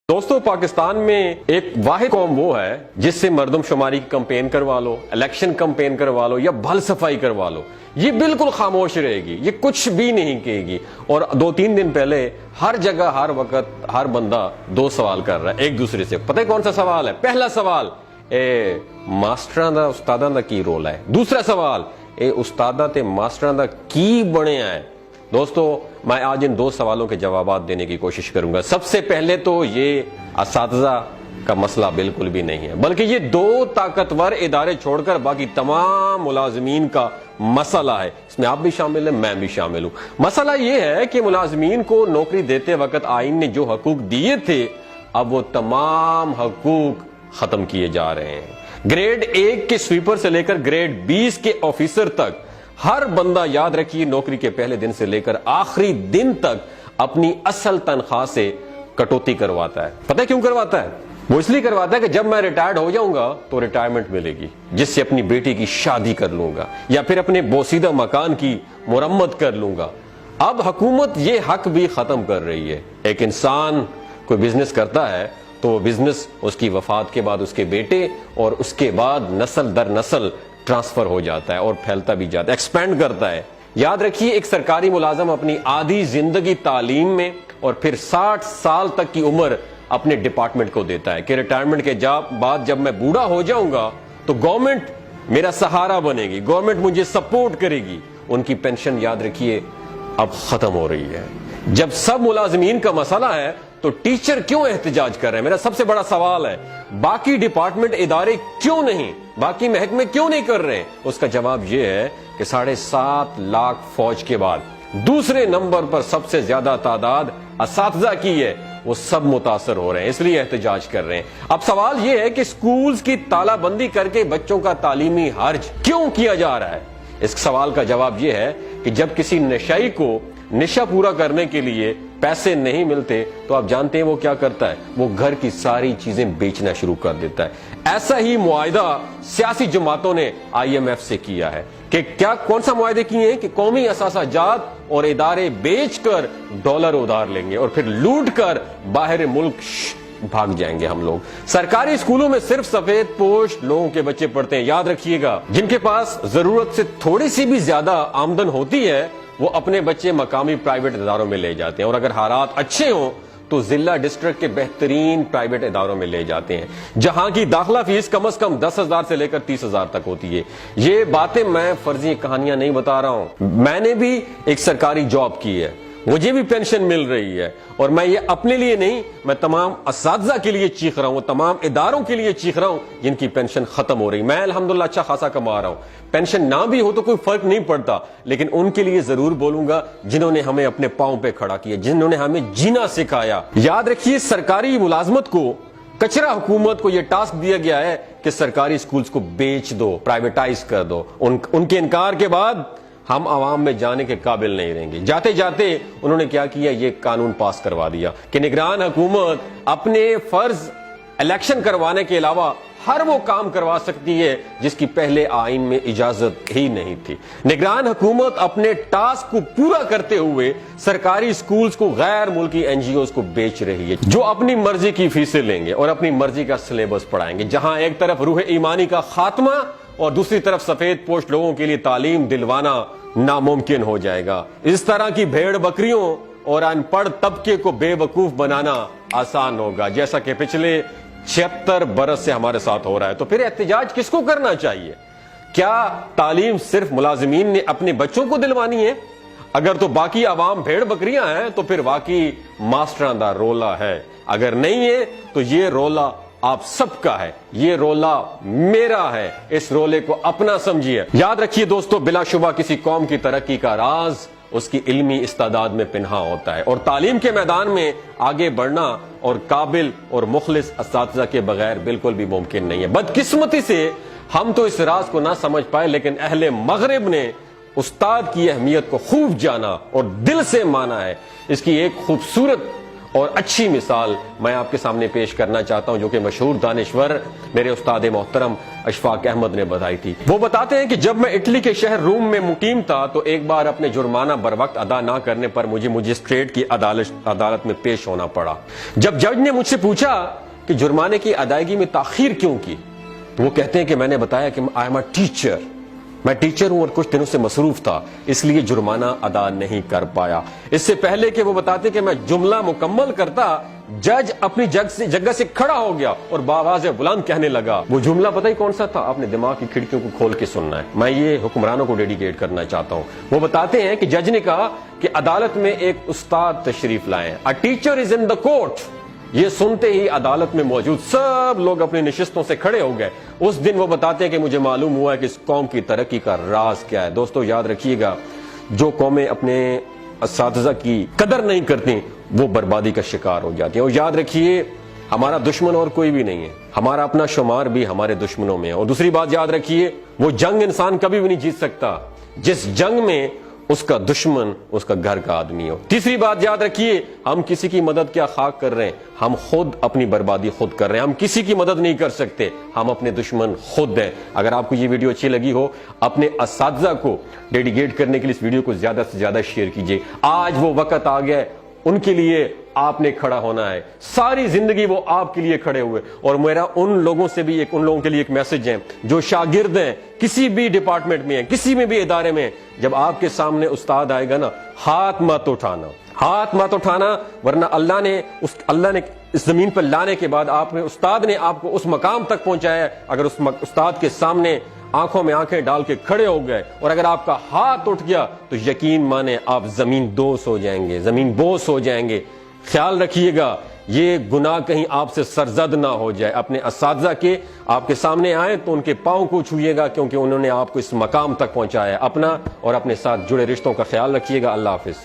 دوستو پاکستان میں ایک واحد قوم وہ ہے جس سے مردم شماری کی کمپین کروا لو، الیکشن کمپین کروا لو یا بھل صفائی کروا لو، یہ بالکل خاموش رہے گی، یہ کچھ بھی نہیں کہے گی۔ اور 2-3 دن پہلے ہر جگہ ہر وقت ہر بندہ 2 سوال کر رہا ہے ایک دوسرے سے۔ پتہ ہے کون سا سوال ہے؟ پہلا سوال، اے ماسٹراں دا استاداں دا کی رول ہے؟ دوسرا سوال، اے استاداں تے ماسٹراں دا کی بنیا ہے؟ دوستو میں آج ان 2 سوالوں کے جوابات دینے کی کوشش کروں گا۔ سب سے پہلے تو یہ اساتذہ کا مسئلہ بالکل بھی نہیں ہے، بلکہ یہ 2 طاقتور ادارے چھوڑ کر باقی تمام ملازمین کا مسئلہ ہے۔ اس میں آپ بھی شامل ہیں، میں بھی شامل ہوں۔ مسئلہ یہ ہے کہ ملازمین کو نوکری دیتے وقت آئین نے جو حقوق دیے تھے، اب وہ تمام حقوق ختم کیے جا رہے ہیں۔ گریڈ 1 کے سویپر سے لے کر گریڈ 20 کے آفیسر تک ہر بندہ، یاد رکھیے، نوکری کے پہلے دن سے لے کر آخری دن تک اپنی اصل تنخواہ سے کٹوتی کرواتا ہے۔ پتہ ہے کیوں کرواتا ہے؟ وہ اس لیے کرواتا ہے کہ جب میں ریٹائرڈ ہو جاؤں گا تو ریٹائرمنٹ ملے گی، جس سے اپنی بیٹی کی شادی کر لوں گا یا پھر اپنے بوسیدہ مکان کی مرمت کر لوں گا۔ اب حکومت یہ حق بھی ختم کر رہی ہے۔ ایک انسان کوئی بزنس کرتا ہے تو وہ بزنس اس کی وفات کے بعد اس کے بیٹے اور اس کے بعد نسل در نسل ٹرانسفر ہو جاتا ہے اور پھیلتا بھی جاتا ہے، ایکسپینڈ کرتا ہے۔ یاد رکھیے، ایک سرکاری ملازم اپنی آدھی زندگی تعلیم میں اور پھر 60 سال تک کی عمر اپنے ڈپارٹمنٹ کو دیتا ہے کہ ریٹائرمنٹ کے بعد جب میں بوڑھا ہو جاؤں گا تو گورنمنٹ میرا سہارا بنے گی، گورنمنٹ مجھے سپورٹ کرے گی۔ ان کی پینشن، یاد رکھیے، اب ختم ہو رہی ہے۔ جب سب ملازمین کا مسئلہ ہے تو ٹیچر کیوں احتجاج کر رہے ہیں؟ میرا سب سے بڑا سوال ہے، باقی ڈپارٹمنٹ ادارے کیوں نہیں، باقی محکمے کیوں نہیں کر رہے؟ اس کا جواب یہ ہے کہ 7.5 لاکھ فوج کے بعد دوسرے نمبر پر سب سے زیادہ تعداد اساتذہ کی ہے، وہ سب متاثر ہو رہے ہیں، اس لیے احتجاج کر رہے ہیں۔ اب سوال یہ ہے کہ سکولز کی تالہ بندی کر کے بچوں کا تعلیمی حرج کیوں کیا جا رہا ہے؟ اس سوال کا جواب یہ ہے کہ جب کسی نشئی کو نشہ پورا کرنے کے لیے پیسے نہیں ملتے تو آپ جانتے ہیں وہ کیا کرتا ہے؟ وہ گھر کی ساری چیزیں بیچنا شروع کر دیتا ہے۔ ایسا ہی معاہدہ سیاسی جماعتوں نے IMF سے کیا ہے کہ کون سا معاہدے کیے ہیں کہ قومی اثاثہ جات اور ادارے بیچ کر ڈالر ادھار لیں گے اور پھر لوٹ کر باہر ملک بھاگ جائیں گے ہم لوگ۔ سرکاری اسکولوں میں صرف سفید پوش لوگوں کے بچے پڑھتے ہیں، یاد رکھیے گا۔ جن کے پاس ضرورت سے تھوڑی سی بھی زیادہ آمدن ہوتی ہے وہ اپنے بچے مقامی پرائیویٹ اداروں میں لے جاتے ہیں، اور اگر حالات اچھے ہوں تو ضلع ڈسٹرکٹ کے بہترین پرائیویٹ اداروں میں لے جاتے ہیں، جہاں کی داخلہ فیس کم از کم 10,000 سے لے کر 30,000 تک ہوتی ہے۔ یہ باتیں میں فرضی کہانیاں نہیں بتا رہا ہوں، میں نے بھی ایک سرکاری جاب کی ہے، مجھے بھی پینشن مل رہی ہے، اور میں یہ اپنے لیے نہیں، میں تمام اساتذہ کے لیے چیخ رہا ہوں، تمام اداروں کے لیے چیخ رہا ہوں جن کی پینشن ختم ہو رہی۔ میں الحمدللہ اچھا خاصا کما رہا ہوں، پینشن نہ بھی ہو تو کوئی فرق نہیں پڑتا، لیکن ان کے لیے ضرور بولوں گا جنہوں نے ہمیں اپنے پاؤں پہ کھڑا کیا، جنہوں نے ہمیں جینا سکھایا۔ یاد رکھیے، سرکاری ملازمت کو، کچرا حکومت کو یہ ٹاسک دیا گیا ہے کہ سرکاری سکولز کو بیچ دو، پرائیویٹائز کر دو۔ ان کے انکار کے بعد ہم عوام میں جانے کے قابل نہیں رہیں گے۔ جاتے جاتے انہوں نے کیا کیا؟ یہ قانون پاس کروا دیا کہ نگران حکومت اپنے فرض الیکشن کروانے کے علاوہ ہر وہ کام کروا سکتی ہے جس کی پہلے آئین میں اجازت ہی نہیں تھی۔ نگران حکومت اپنے ٹاسک کو پورا کرتے ہوئے سرکاری سکولز کو غیر ملکی NGOs کو بیچ رہی ہے، جو اپنی مرضی کی فیسیں لیں گے اور اپنی مرضی کا سلیبس پڑھائیں گے، جہاں ایک طرف روح ایمانی کا خاتمہ اور دوسری طرف سفید پوش لوگوں کے لیے تعلیم دلوانا ناممکن ہو جائے گا۔ اس طرح کی بھیڑ بکریوں اور ان پڑھ طبقے کو بے وقوف بنانا آسان ہوگا، جیسا کہ پچھلے 76 برس سے ہمارے ساتھ ہو رہا ہے۔ تو پھر احتجاج کس کو کرنا چاہیے؟ کیا تعلیم صرف ملازمین نے اپنے بچوں کو دلوانی ہے؟ اگر تو باقی عوام بھیڑ بکریاں ہیں تو پھر واقعی ماسٹران دا رولا ہے، اگر نہیں ہے تو یہ رولا آپ سب کا ہے، یہ رولا میرا ہے، اس رولے کو اپنا سمجھیے۔ یاد رکھیے دوستو، بلا شبہ کسی قوم کی ترقی کا راز اس کی علمی استعداد میں پنہاں ہوتا ہے، اور تعلیم کے میدان میں آگے بڑھنا اور قابل اور مخلص اساتذہ کے بغیر بالکل بھی ممکن نہیں ہے۔ بدقسمتی سے ہم تو اس راز کو نہ سمجھ پائے، لیکن اہل مغرب نے استاد کی اہمیت کو خوب جانا اور دل سے مانا ہے۔ اس کی ایک خوبصورت اور اچھی مثال میں آپ کے سامنے پیش کرنا چاہتا ہوں جو کہ مشہور دانشور میرے استاد محترم اشفاق احمد نے بتائی تھی۔ وہ بتاتے ہیں کہ جب میں اٹلی کے شہر روم میں مقیم تھا تو ایک بار اپنے جرمانہ بر وقت ادا نہ کرنے پر مجھے مجسٹریٹ کی عدالت میں پیش ہونا پڑا۔ جب جج نے مجھ سے پوچھا کہ جرمانے کی ادائیگی میں تاخیر کیوں کی، تو وہ کہتے ہیں کہ میں نے بتایا کہ آئی ایم اے ٹیچر، میں ٹیچر ہوں اور کچھ دنوں سے مصروف تھا اس لیے جرمانہ ادا نہیں کر پایا۔ اس سے پہلے کہ وہ بتاتے کہ میں جملہ مکمل کرتا جج اپنی جگہ سے کھڑا ہو گیا اور بآواز بلند کہنے لگا۔ وہ جملہ پتہ ہی کون سا تھا؟ آپ نے دماغ کی کھڑکیوں کو کھول کے سننا ہے، میں یہ حکمرانوں کو ڈیڈیکیٹ کرنا چاہتا ہوں۔ وہ بتاتے ہیں کہ جج نے کہا کہ عدالت میں ایک استاد تشریف لائیں، a teacher is in the court. یہ سنتے ہی عدالت میں موجود سب لوگ اپنی نشستوں سے کھڑے ہو گئے۔ اس دن وہ بتاتے ہیں کہ مجھے معلوم ہوا ہے کہ اس قوم کی ترقی کا راز کیا ہے۔ دوستو یاد رکھیے گا، جو قومیں اپنے اساتذہ کی قدر نہیں کرتی وہ بربادی کا شکار ہو جاتی ہیں۔ اور یاد رکھیے ہمارا دشمن اور کوئی بھی نہیں ہے، ہمارا اپنا شمار بھی ہمارے دشمنوں میں ہے۔ اور دوسری بات یاد رکھیے، وہ جنگ انسان کبھی بھی نہیں جیت سکتا جس جنگ میں اس کا دشمن اس کا گھر کا آدمی ہو۔ تیسری بات یاد رکھیے، ہم کسی کی مدد کیا خاک کر رہے ہیں، ہم خود اپنی بربادی خود کر رہے ہیں۔ ہم کسی کی مدد نہیں کر سکتے، ہم اپنے دشمن خود ہیں۔ اگر آپ کو یہ ویڈیو اچھی لگی ہو، اپنے اساتذہ کو ڈیڈیکیٹ کرنے کے لیے اس ویڈیو کو زیادہ سے زیادہ شیئر کیجیے۔ آج وہ وقت آ گیا ہے، ان کے لیے آپ نے کھڑا ہونا ہے۔ ساری زندگی وہ آپ کے لیے کھڑے ہوئے۔ اور میرا ان لوگوں سے بھی ان لوگوں کے لیے ایک میسج ہے جو شاگرد ہیں، کسی بھی ڈپارٹمنٹ میں ہیں، کسی میں بھی ادارے میں ہیں، جب آپ کے سامنے استاد آئے گا نا، ہاتھ مت اٹھانا، ورنہ اللہ نے اس زمین پر لانے کے بعد استاد نے آپ کو اس مقام تک پہنچایا ہے۔ اگر اس استاد کے سامنے آنکھوں میں آنکھیں ڈال کے کھڑے ہو گئے اور اگر آپ کا ہاتھ اٹھ گیا تو یقین مانے آپ زمین دوز ہو جائیں گے، زمین بوس ہو جائیں گے۔ خیال رکھیے گا یہ گناہ کہیں آپ سے سرزد نہ ہو جائے۔ اپنے اساتذہ کے آپ کے سامنے آئے تو ان کے پاؤں کو چھوئیے گا، کیونکہ انہوں نے آپ کو اس مقام تک پہنچایا ہے۔ اپنا اور اپنے ساتھ جڑے رشتوں کا خیال رکھیے گا۔ اللہ حافظ۔